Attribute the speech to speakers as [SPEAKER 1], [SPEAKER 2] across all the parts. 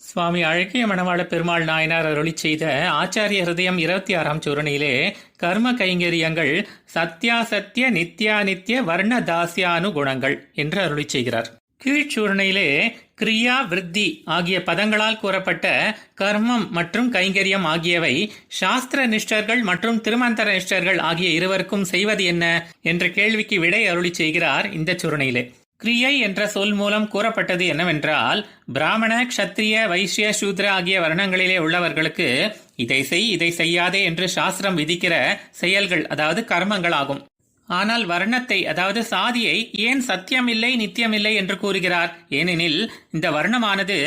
[SPEAKER 1] சுவாமி அழகிய மணவாள பெருமாள் நாயனார் அருளி செய்த ஆச்சாரிய ஹிருதயம் 26ஆம் சூரணியிலே கர்ம கைங்கரியங்கள் சத்யாசத்திய நித்யானித்ய வர்ண தாசியானு குணங்கள் என்று அருளி செய்கிறார். கீழ்ச்சூரணையிலே கிரியா விருத்தி ஆகிய பதங்களால் கூறப்பட்ட கர்மம் மற்றும் கைங்கரியம் ஆகியவை சாஸ்திர நிஷ்டர்கள் மற்றும் திருமந்திர நிஷ்டர்கள் ஆகிய இருவருக்கும் செய்வது என்ன என்ற கேள்விக்கு விடை அருளி செய்கிறார் இந்த சூரணையிலே. கிரியை என்ற சொல் மூலம் கூறப்பட்டது என்னவென்றால், பிராமண க்ஷத்ரிய வைஷ்ய சூத்ர ஆகிய வர்ணங்களிலே உள்ளவர்களுக்கு இதை செய் இதை செய்யாதே என்று சாஸ்திரம் விதிக்கிற செயல்கள், அதாவது கர்மங்கள் ஆகும். ஆனால் வர்ணத்தை, அதாவது சாதியை ஏன் சத்தியமில்லை நித்தியமில்லை என்று கூறுகிறார்? ஏனெனில் இந்த வர்ணமானது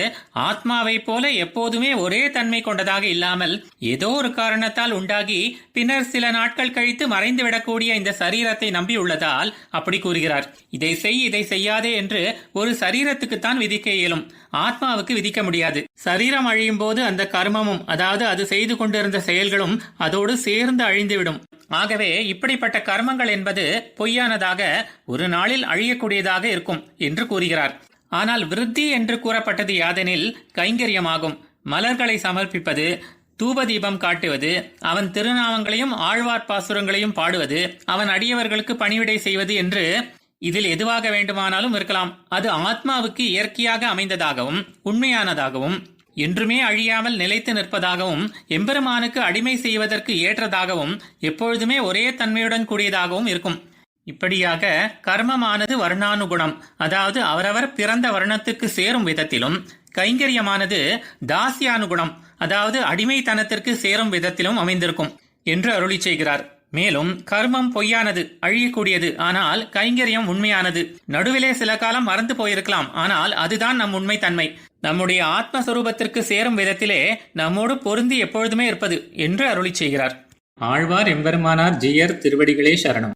[SPEAKER 1] ஆத்மாவை போல எப்போதுமே ஒரே தன்மை கொண்டதாக இல்லாமல் ஏதோ ஒரு காரணத்தால் உண்டாகி பின்னர் சில நாட்கள் கழித்து மறைந்துவிடக்கூடிய இந்த சரீரத்தை நம்பி உள்ளதால் அப்படி கூறுகிறார். இதை செய் இதை செய்யாதே என்று ஒரு சரீரத்துக்குத்தான் விதிக்க இயலும், ஆத்மாவுக்கு விதிக்க முடியாது. சரீரம் அழியும் போது அந்த கர்மமும், அதாவது அது செய்து கொண்டிருந்த செயல்களும் அதோடு சேர்ந்து அழிந்துவிடும். ஆகவே இப்படிப்பட்ட கர்மங்கள் என்பது பொய்யானதாக, ஒரு நாளில் அழியக்கூடியதாக இருக்கும் என்று கூறுகிறார். ஆனால் விருத்தி என்று கூறப்பட்டது யாதெனில் கைங்கரியமாகும். மலர்களை சமர்ப்பிப்பது, தூபதீபம் காட்டுவது, அவன் திருநாமங்களையும் ஆழ்வார் பாசுரங்களையும் பாடுவது, அவன் அடியவர்களுக்கு பணிவிடை செய்வது என்று இதில் எதுவாக வேண்டுமானாலும் இருக்கலாம். அது ஆத்மாவுக்கு இயற்கையாக அமைந்ததாகவும் உண்மையானதாகவும் என்றுமே அழியாமல் நிலைத்து நிற்பதாகவும் எம்பெருமானுக்கு அடிமை செய்வதற்கு ஏற்றதாகவும் எப்பொழுதுமே ஒரே தன்மையுடன் கூடியதாகவும் இருக்கும். இப்படியாக கர்மமானது வர்ணானுகுணம், அதாவது அவரவர் பிறந்த வர்ணத்துக்கு சேரும் விதத்திலும், கைங்கரியமானது தாசியானுகுணம், அதாவது அடிமைத்தனத்திற்கு சேரும் விதத்திலும் அமைந்திருக்கும் என்று அருளி செய்கிறார். மேலும் கர்மம் பொய்யானது, அழியக்கூடியது, ஆனால் கைங்கரியம் உண்மையானது. நடுவிலே சில காலம் மறந்து போயிருக்கலாம், ஆனால் அதுதான் நம் உண்மை தன்மை. நம்முடைய ஆத்மஸ்வரூபத்திற்கு சேரும் விதத்திலே நம்மோடு பொருந்தி எப்பொழுதுமே இருப்பது என்று அருளி செய்கிறார். ஆழ்வார் எம்பெருமானார் ஜீயர் திருவடிகளே சரணம்.